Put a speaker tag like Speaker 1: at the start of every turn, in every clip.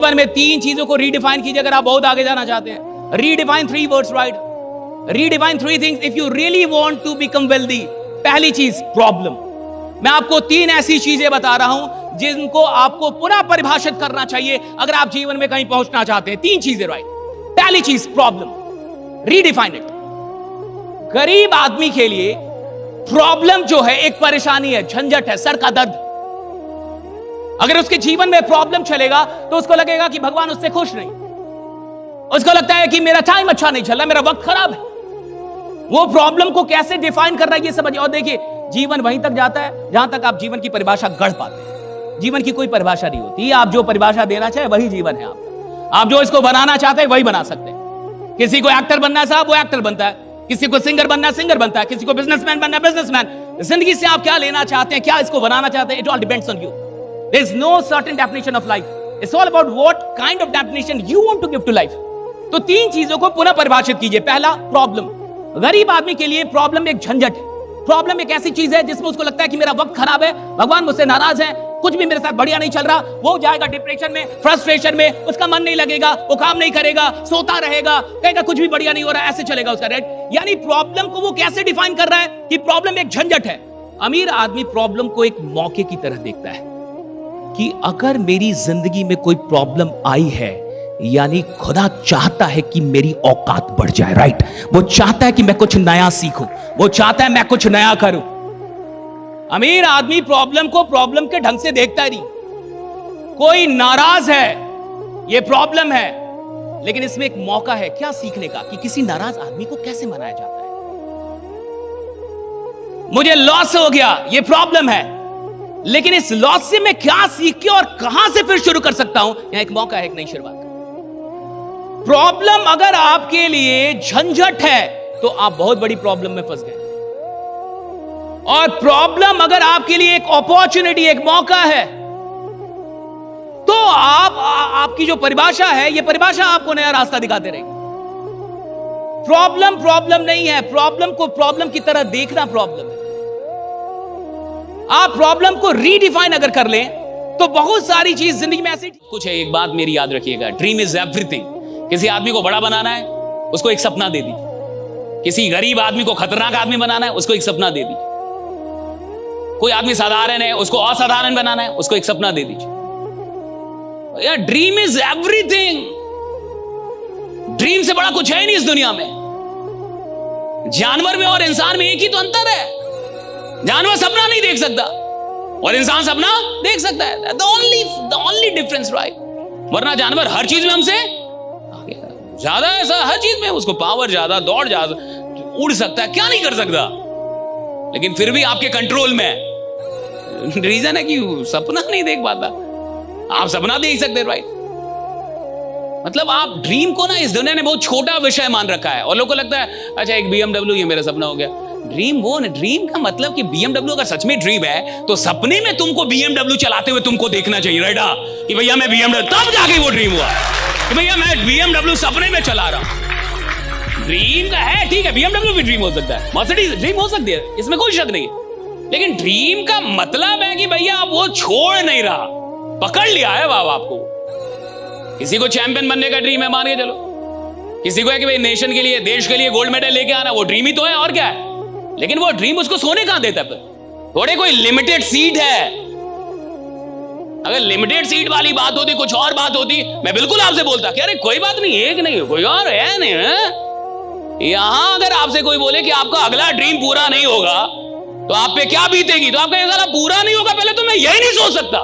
Speaker 1: जीवन में 3 चीजों को रीडिफाइन कीजिए अगर आप बहुत आगे जाना चाहते हैं। Redefine 3 words, right? Redefine 3 things if you really want to become wealthy. पहली चीज प्रॉब्लम। मैं आपको 3 ऐसी चीजें बता रहा हूं जिनको आपको पुनः परिभाषित करना चाहिए अगर आप जीवन में कहीं पहुंचना चाहते हैं। 3 चीजें, राइट? पहली चीज प्रॉब्लम, रीडिफाइन इट। गरीब आदमी के लिए प्रॉब्लम जो है एक परेशानी है, झंझट है, सर का दर्द। अगर उसके जीवन में प्रॉब्लम चलेगा तो उसको लगेगा कि भगवान उससे खुश नहीं, उसको लगता है कि मेरा टाइम अच्छा नहीं चल रहा, मेरा वक्त खराब है। वो प्रॉब्लम को कैसे डिफाइन कर रहा है ये समझिए। और देखिए, जीवन वहीं तक जाता है जहां तक आप जीवन की परिभाषा गढ़ पाते हैं। जीवन की कोई परिभाषा नहीं होती, आप जो परिभाषा देना चाहे वही जीवन है आपका। आप जो इसको बनाना चाहते हैं वही बना सकते हैं। किसी को एक्टर बनना है साहब, वो एक्टर बनता है। किसी को सिंगर बनना है, सिंगर बनता है। किसी को बिजनेसमैन बनना है, बिजनेसमैन। जिंदगी से आप क्या लेना चाहते हैं, क्या इसको बनाना चाहते हैं, it all depends on you. There is no certain definition of life. It's all about what kind of definition you want to give to life. तो 3 चीजों को पुनः परिभाषित कीजिए। पहला, प्रॉब्लम। गरीब आदमी के लिए प्रॉब्लम एक झंझट है। प्रॉब्लम एक ऐसी चीज है जिसमें उसको लगता है कि मेरा वक्त खराब है, भगवान मुझसे नाराज है, कुछ भी मेरे साथ बढ़िया नहीं चल रहा। वो जाएगा डिप्रेशन में, फ्रस्ट्रेशन में, उसका मन नहीं लगेगा, वो काम नहीं करेगा, सोता रहेगा, कहेगा कुछ भी बढ़िया नहीं हो रहा, ऐसे चलेगा उसका, राइट? यानी प्रॉब्लम को वो कैसे डिफाइन कर रहा है कि प्रॉब्लम एक झंझट है। अमीर आदमी प्रॉब्लम को एक मौके की तरह देखता है कि अगर मेरी जिंदगी में कोई प्रॉब्लम आई है, यानी खुदा चाहता है कि मेरी औकात बढ़ जाए, राइट? वो चाहता है कि मैं कुछ नया सीखूं, वो चाहता है मैं कुछ नया करूं। अमीर आदमी प्रॉब्लम को प्रॉब्लम के ढंग से देखता ही नहीं। कोई नाराज है, ये प्रॉब्लम है, लेकिन इसमें एक मौका है क्या सीखने का कि किसी नाराज आदमी को कैसे मनाया जाता है। मुझे लॉस हो गया, ये प्रॉब्लम है, लेकिन इस लॉस से मैं क्या सीख के और कहां से फिर शुरू कर सकता हूं, यहां एक मौका है, एक नई शुरुआत का। प्रॉब्लम अगर आपके लिए झंझट है तो आप बहुत बड़ी प्रॉब्लम में फंस गए, और प्रॉब्लम अगर आपके लिए एक अपॉर्चुनिटी, एक मौका है, तो आपकी जो परिभाषा है, ये परिभाषा आपको नया रास्ता दिखाते रहेगी। प्रॉब्लम नहीं है, प्रॉब्लम को प्रॉब्लम की तरह देखना प्रॉब्लम है। आप प्रॉब्लम को रीडिफाइन अगर कर लें तो बहुत सारी चीज जिंदगी में ऐसी कुछ है। एक बात मेरी याद रखिएगा, ड्रीम इज एवरीथिंग। किसी आदमी को बड़ा बनाना है, उसको एक सपना दे दीजिए। किसी गरीब आदमी को खतरनाक आदमी बनाना है, उसको एक सपना दे दीजिए। कोई आदमी साधारण है, उसको असाधारण बनाना है, उसको एक सपना दे दीजिए। यार, ड्रीम इज एवरीथिंग। ड्रीम से बड़ा कुछ है नहीं इस दुनिया में। जानवर में और इंसान में एक ही तो अंतर है, जानवर सपना नहीं देख सकता और इंसान सपना देख सकता है। The only difference, right? वरना जानवर हर चीज में हमसे ज्यादा है, हर चीज में उसको पावर ज्यादा, दौड़ ज्यादा, उड़ सकता है, क्या नहीं कर सकता, लेकिन फिर भी आपके कंट्रोल में है। रीजन है कि सपना नहीं देख पाता। आप सपना देख सकते, राइट? मतलब आप ड्रीम को ना इस दुनिया ने बहुत छोटा विषय मान रखा है, और लोगों को लगता है अच्छा एक BMW, ये मेरा सपना हो गया। ड्रीम का मतलब कि BMW अगर सच में ड्रीम है तो सपने में तुमको BMW चलाते हुए तुमको देखना चाहिए, राइट? कि भैया मैं BMW, तब जाके वो ड्रीम हुआ कि भैया मैं BMW सपने में चला रहा हूं। ड्रीम का है, ठीक है, BMW भी ड्रीम हो सकता है, मर्सिडीज ड्रीम हो सकती है, इसमें कोई शक नहीं है, लेकिन ड्रीम का मतलब है कि भैया आप वो छोड़ नहीं रहा, पकड़ लिया है बाबा आपको। किसी को चैंपियन बनने का ड्रीम है, मान के चलो। किसी को है कि भाई नेशन के लिए, देश के लिए गोल्ड मेडल लेके आना, वो ड्रीम ही तो है, और क्या है। लेकिन वो ड्रीम उसको सोने कहां देता है? थोड़े कोई लिमिटेड सीट है। अगर लिमिटेड सीट वाली बात होती, कुछ और बात होती, मैं बिल्कुल आपसे बोलता कि अरे कोई बात नहीं, एक नहीं कोई और है, नहीं है। यहां अगर आपसे कोई बोले कि आपका अगला ड्रीम पूरा नहीं होगा तो आप पे क्या बीतेगी, तो आपका ये साला पूरा नहीं होगा, पहले तो मैं यही नहीं सोच सकता,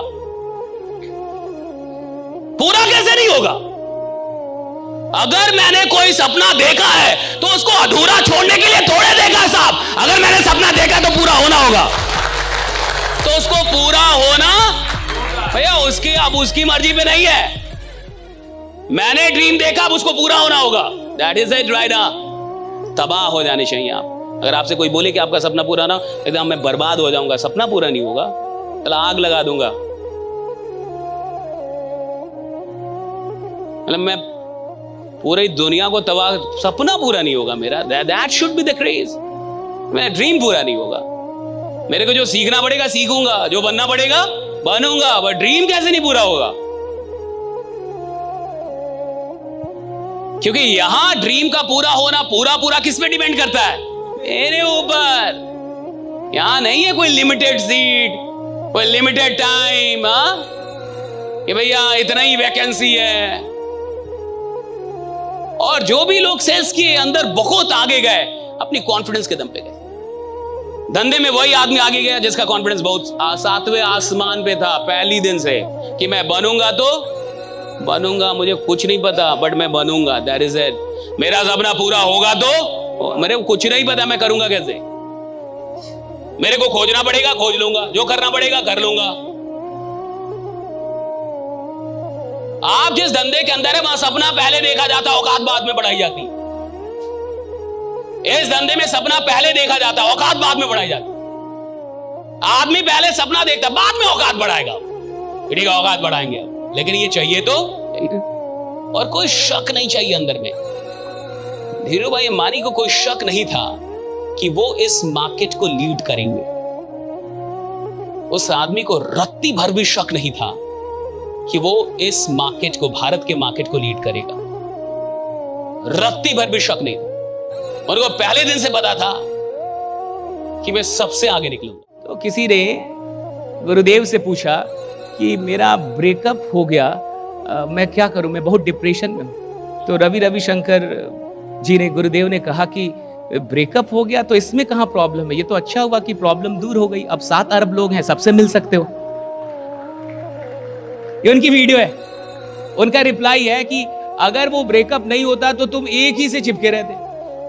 Speaker 1: पूरा कैसे नहीं होगा। अगर मैंने कोई सपना देखा है तो उसको अधूरा छोड़ने के लिए थोड़े देखा है साहब। अगर मैंने सपना देखा तो पूरा होना होगा, तो उसको पूरा होना भैया उसकी, अब उसकी मर्जी पे नहीं है। मैंने ड्रीम देखा, अब उसको पूरा होना होगा, दैट इज इट, राइट? तबाह हो जाने चाहिए आप। अगर आपसे कोई बोले कि आपका सपना पूरा ना, एकदम मैं बर्बाद हो जाऊंगा, सपना पूरा नहीं होगा, चला आग लगा दूंगा, मतलब मैं पूरी दुनिया को तबाह, सपना पूरा नहीं होगा मेरा, that should be the craze. मेरा ड्रीम पूरा नहीं होगा, मेरे को जो सीखना पड़ेगा सीखूंगा, जो बनना पड़ेगा बनूंगा, बट ड्रीम कैसे नहीं पूरा होगा? क्योंकि यहां ड्रीम का पूरा होना पूरा पूरा किस पे डिपेंड करता है? मेरे ऊपर। यहां नहीं है कोई लिमिटेड सीट, कोई लिमिटेड टाइम, कि भैया इतना ही वैकेंसी है। और जो भी लोग सेल्स के अंदर बहुत आगे गए अपनी कॉन्फिडेंस के दम पे गए। धंधे में वही आदमी आगे गया जिसका कॉन्फिडेंस बहुत सातवें आसमान पे था पहली दिन से, कि मैं बनूंगा तो बनूंगा, मुझे कुछ नहीं पता बट मैं बनूंगा, दैट इज इट। मेरा सपना पूरा होगा तो मेरे को कुछ नहीं पता मैं करूंगा कैसे, मेरे को खोजना पड़ेगा, खोज लूंगा, जो करना पड़ेगा कर लूंगा। आप जिस धंधे के अंदर है वहां सपना पहले देखा जाता, औकात बाद में बढ़ाई जाती। इस धंधे में सपना पहले देखा जाता, औकात बाद में बढ़ाई जाती। आदमी पहले सपना देखता, बाद में औकात बढ़ाएगा। ठीक है, औकात बढ़ाएंगे, लेकिन ये चाहिए तो और कोई शक नहीं चाहिए अंदर में। धीरू भाई अंबानी को कोई शक नहीं था कि वो इस मार्केट को लीड करेंगे। उस आदमी को रत्ती भर भी शक नहीं था कि वो इस मार्केट को, भारत के मार्केट को लीड करेगा। रत्ती भर भी शक नहीं था। उनको पहले दिन से पता था कि मैं सबसे आगे निकलूंगा। तो किसी ने गुरुदेव से पूछा कि मेरा ब्रेकअप हो गया, मैं क्या करूं, मैं बहुत डिप्रेशन में हूं। तो रविशंकर जी ने, गुरुदेव ने कहा कि ब्रेकअप हो गया तो इसमें कहां प्रॉब्लम है, ये तो अच्छा हुआ कि प्रॉब्लम दूर हो गई। अब 7 अरब लोग हैं, सबसे मिल सकते हो। ये उनकी वीडियो है। उनका रिप्लाई है कि अगर वो ब्रेकअप नहीं होता तो तुम एक ही से चिपके रहते,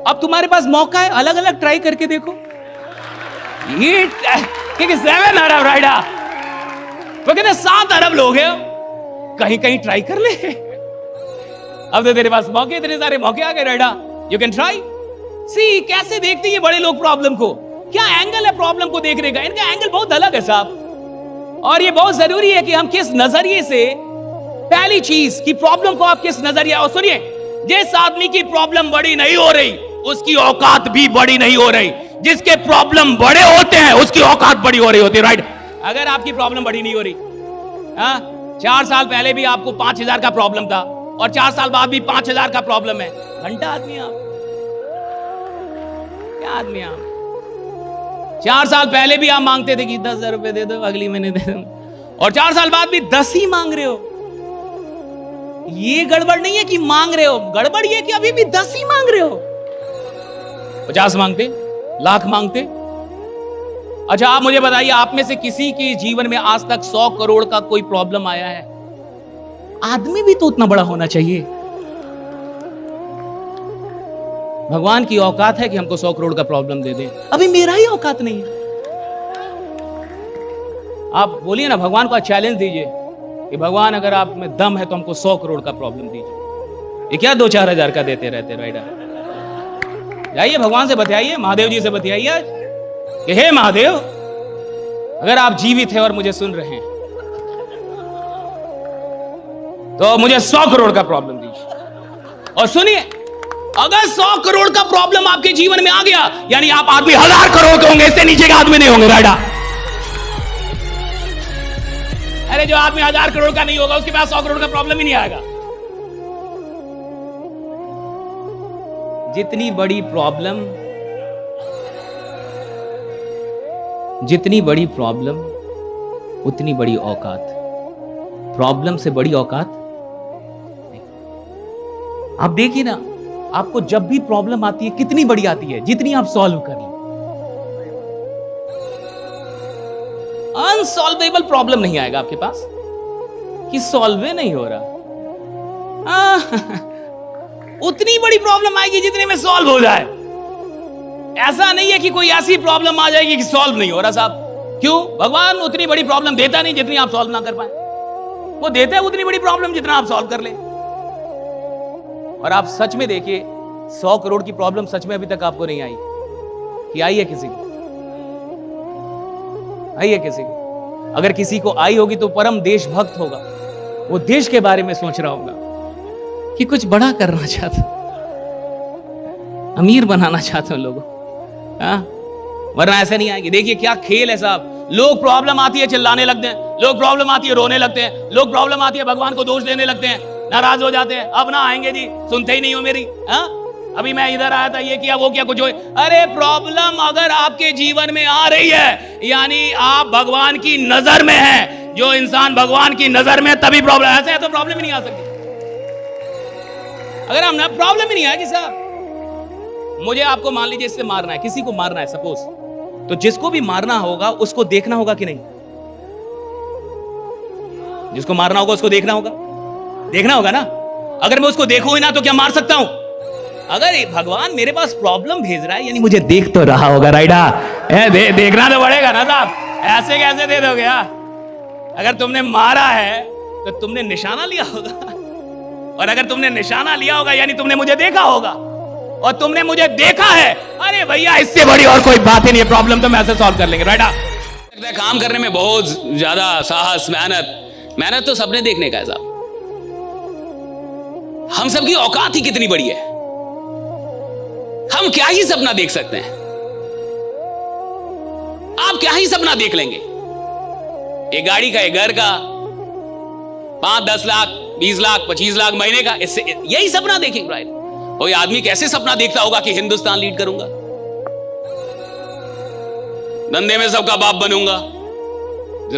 Speaker 1: अब तुम्हारे पास मौका है, अलग अलग ट्राई करके देखो। ये 7 अरब राइडा, तो कहते 7 अरब लोग हैं, कहीं कहीं ट्राई कर ले। अब तो तेरे पास मौके, इतने सारे मौके आ गए राइडा, यू कैन ट्राई। सी कैसे देखते हैं बड़े लोग प्रॉब्लम को, क्या एंगल है प्रॉब्लम को देखने का, इनका एंगल बहुत अलग है साहब। और ये बहुत जरूरी है कि हम किस नजरिए से, पहली चीज कि प्रॉब्लम को आप किस नजरिए, और सुनिए, जिस आदमी की प्रॉब्लम बड़ी नहीं हो रही उसकी औकात भी बड़ी नहीं हो रही। जिसके प्रॉब्लम बड़े होते हैं उसकी औकात बड़ी हो रही होती है, राइट। अगर आपकी प्रॉब्लम बड़ी नहीं हो रही, 4 साल पहले भी आपको 5,000 का प्रॉब्लम था और 4 साल बाद भी 5,000 का प्रॉब्लम है, घंटा आदमी आप, क्या आदमी आप। 4 साल पहले भी आप मांगते थे कि 10,000 रुपए दे दो, अगली महीने दे दो, और 4 साल बाद भी 10 ही मांग रहे हो। ये गड़बड़ नहीं है कि मांग रहे हो, गड़बड़ ये कि अभी भी 10 ही मांग रहे हो। 50 मांगते, लाख मांगते। अच्छा आप मुझे बताइए, आप में से किसी के जीवन में आज तक 100 करोड़ का कोई प्रॉब्लम आया है? आदमी भी तो उतना बड़ा होना चाहिए। भगवान की औकात है कि हमको 100 करोड़ का प्रॉब्लम दे दे, अभी मेरा ही औकात नहीं है। आप बोलिए ना, भगवान को चैलेंज दीजिए कि भगवान अगर आप में दम है तो हमको 100 करोड़ का प्रॉब्लम दीजिए। ये क्या 2-4 हजार का देते रहते राइडा। जाइए भगवान से बतियाइए, महादेव जी से बतियाइए आज कि हे महादेव, अगर आप जीवित हैं और मुझे सुन रहे हैं तो मुझे 100 करोड़ का प्रॉब्लम दीजिए। और सुनिए, अगर 100 करोड़ का प्रॉब्लम आपके जीवन में आ गया, यानी आप आदमी 1000 करोड़ के होंगे, इससे नीचे के आदमी नहीं होंगे राइडा। अरे जो आदमी 1000 करोड़ का नहीं होगा उसके पास 100 करोड़ का प्रॉब्लम ही नहीं आएगा। जितनी बड़ी प्रॉब्लम उतनी बड़ी औकात। प्रॉब्लम से बड़ी औकात नहीं। आप देखिए ना, आपको जब भी प्रॉब्लम आती है कितनी बड़ी आती है, जितनी आप सॉल्व कर लें। अनसॉल्वेबल प्रॉब्लम नहीं आएगा आपके पास कि सॉल्व नहीं हो रहा। उतनी बड़ी प्रॉब्लम आएगी जितने में सॉल्व हो जाए। ऐसा नहीं है कि कोई ऐसी प्रॉब्लम आ जाएगी कि सॉल्व नहीं हो रहा साहब। क्यों? भगवान उतनी बड़ी प्रॉब्लम देता नहीं जितनी आप सॉल्व ना कर पाए, वो देता है उतनी बड़ी प्रॉब्लम जितना आप सॉल्व कर ले। और आप सच में देखिए, 100 करोड़ की प्रॉब्लम सच में अभी तक आपको नहीं आई कि आई है किसी को? आई है किसी को? अगर किसी को आई होगी तो परम देशभक्त होगा, वो देश के बारे में सोच रहा होगा कि कुछ बड़ा करना चाहता, अमीर बनाना चाहते हो लोगों, वरना ऐसे नहीं आएंगे। देखिए क्या खेल है साहब। लोग प्रॉब्लम आती है चिल्लाने लगते हैं, लोग प्रॉब्लम आती है रोने लगते हैं, लोग प्रॉब्लम आती है भगवान को दोष देने लगते हैं। नाराज हो जाते हैं, अब ना आएंगे जी, सुनते ही नहीं हो मेरी। हाँ, अभी मैं इधर आया था, ये किया वो किया, कुछ हो। अरे प्रॉब्लम अगर आपके जीवन में आ रही है, यानी आप भगवान की नजर में हैं। जो इंसान भगवान की नजर में तभी प्रॉब्लम, ऐसे है तो प्रॉब्लम ही नहीं आ सकती। अगर हम ना, प्रॉब्लम ही नहीं है कि साहब मुझे आपको मान लीजिए इससे मारना है, किसी को मारना है सपोज, तो जिसको भी मारना होगा उसको देखना होगा कि नहीं? जिसको मारना होगा उसको देखना होगा, देखना होगा ना। अगर मैं उसको देखूं ही ना तो क्या मार सकता हूं? अगर भगवान मेरे पास प्रॉब्लम भेज रहा है यानी मुझे देख तो रहा होगा, राइडा देखना तो पड़ेगा ना साहब, ऐसे कैसे दे दोगे? अगर तुमने मारा है तो तुमने निशाना लिया होगा, और अगर तुमने निशाना लिया होगा यानी तुमने मुझे देखा होगा, और तुमने मुझे देखा है। अरे भैया इससे बड़ी और कोई बात ही नहीं है, प्रॉब्लम तो हम ऐसे सॉल्व कर लेंगे, राइडा। काम करने में बहुत ज्यादा साहस, मेहनत तो सबने देखने का है साहब। हम सबकी औकात ही कितनी बड़ी है, हम क्या ही सपना देख सकते हैं। आप क्या ही सपना देख लेंगे? एक गाड़ी का, एक घर का, 5, 10 लाख, 20 लाख, 25 लाख महीने का, इससे यही सपना देखेंगे, राइट? कोई आदमी कैसे सपना देखता होगा कि हिंदुस्तान लीड करूंगा, धंधे में सबका बाप बनूंगा?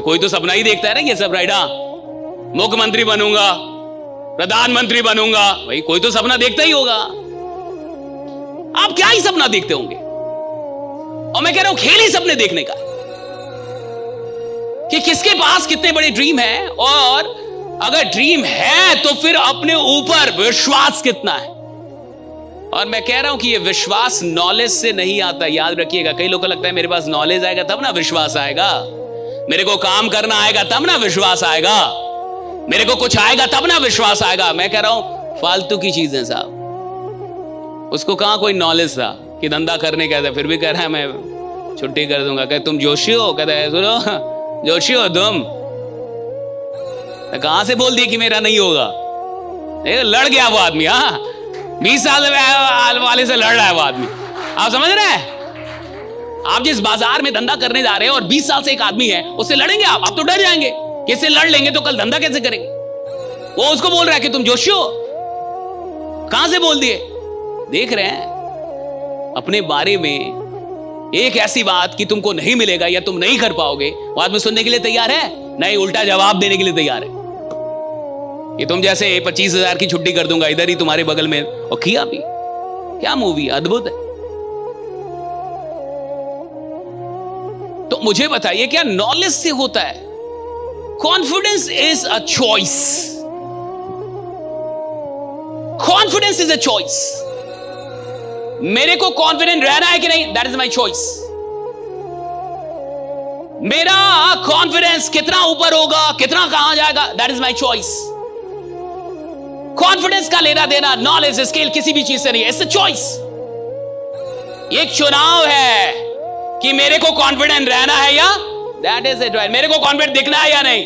Speaker 1: कोई तो सपना ही देखता है ना ये सब, राइट? मुख्यमंत्री बनूंगा, प्रधानमंत्री बनूंगा, भाई कोई तो सपना देखता ही होगा। आप क्या ही सपना देखते होंगे? और मैं कह रहा हूं खेल ही सपने देखने का, कि किसके पास कितने बड़े ड्रीम है, और अगर ड्रीम है तो फिर अपने ऊपर विश्वास कितना है। और मैं कह रहा हूं कि ये विश्वास नॉलेज से नहीं आता, याद रखिएगा। कई लोगों को लगता है मेरे पास नॉलेज आएगा तब ना विश्वास आएगा, मेरे को काम करना आएगा तब ना विश्वास आएगा, मेरे को कुछ आएगा तब ना विश्वास आएगा। मैं कह रहा हूं फालतू की चीजें साहब। उसको कहां कोई नॉलेज था कि धंधा करने का था, फिर भी कह रहा है मैं छुट्टी कर दूंगा। कहते तुम जोशी हो? कहता है सुनो जोशी हो तुम? कहां से बोल दिया कि मेरा नहीं होगा? लड़ गया वो आदमी। हाँ, 20 साल वाले से लड़ रहा है वो आदमी। आप समझ रहे हैं? आप जिस बाजार में धंधा करने जा रहे हैं और 20 साल से एक आदमी है, उससे लड़ेंगे आप तो डर जाएंगे कि इससे लड़ लेंगे तो कल धंधा कैसे करेंगे। वो उसको बोल रहा है कि तुम जोशी हो। कहां से बोल दिए? देख रहे हैं अपने बारे में एक ऐसी बात कि तुमको नहीं मिलेगा या तुम नहीं कर पाओगे, वो आदमी सुनने के लिए तैयार है? नहीं, उल्टा जवाब देने के लिए तैयार है कि तुम जैसे 25,000 की छुट्टी कर दूंगा इधर ही तुम्हारे बगल में। और किया भी। क्या मूवी, अद्भुत है। तो मुझे बताइए क्या नॉलेज से होता है? Confidence is a choice. Confidence is a choice. मेरे को कॉन्फिडेंट रहना है कि नहीं, दैट इज माई चॉइस। मेरा कॉन्फिडेंस कितना ऊपर होगा, कितना कहां जाएगा, that is my choice. Confidence का लेना देना नॉलेज स्किल किसी भी चीज से नहीं है, इट्स अ चॉइस। एक चुनाव है कि मेरे को कॉन्फिडेंट रहना है या, दैट इज इट, राइट? मेरे को कॉन्फिडेंट दिखना है या नहीं,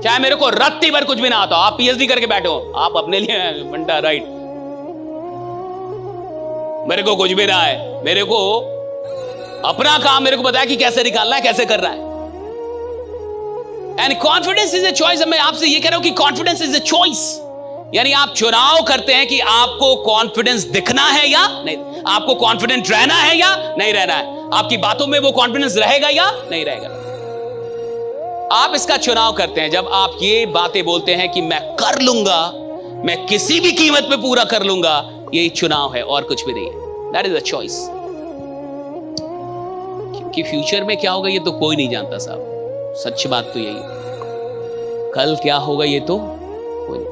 Speaker 1: चाहे मेरे को रत्ती भर कुछ भी ना आता। आप पीएचडी करके बैठे हो, आप अपने लिए बंटा, राइट? मेरे को कुछ भी ना है, मेरे को अपना काम मेरे को पता है कि कैसे निकालना है, कैसे करना है। And confidence is a choice. मैं आपसे ये कह रहा हूं कि कॉन्फिडेंस इज अ चॉइस, यानी आप चुनाव करते हैं कि आपको कॉन्फिडेंस दिखना है या नहीं, आपको कॉन्फिडेंट रहना है या नहीं रहना है, आपकी बातों में वो कॉन्फिडेंस रहेगा या नहीं रहेगा। आप इसका चुनाव करते हैं जब आप ये बातें बोलते हैं कि मैं कर लूंगा, मैं किसी भी कीमत पे पूरा कर लूंगा। ये चुनाव है और कुछ भी नहीं है, दैट इज अ चॉइस। कि फ्यूचर में क्या होगा ये तो कोई नहीं जानता साहब, सच्ची बात तो यही है। कल क्या होगा ये तो कोई नहीं।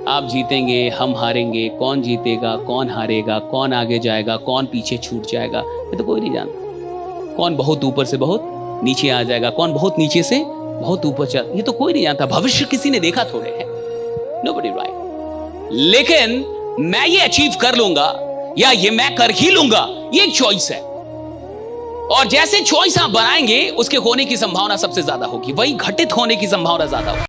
Speaker 1: आप जीतेंगे, हम हारेंगे, कौन जीतेगा, कौन हारेगा, कौन आगे जाएगा, कौन पीछे छूट जाएगा, ये तो कोई नहीं जानता। कौन बहुत ऊपर से बहुत नीचे आ जाएगा, कौन बहुत नीचे से बहुत ऊपर चल, ये तो कोई नहीं जानता। भविष्य किसी ने देखा थोड़े है, नोबडी राइट। लेकिन मैं ये अचीव कर लूंगा या ये मैं कर ही लूंगा, ये एक चॉइस है। और जैसे चॉइस आप बनाएंगे उसके होने की संभावना सबसे ज्यादा होगी, वही घटित होने की संभावना ज्यादा होगी।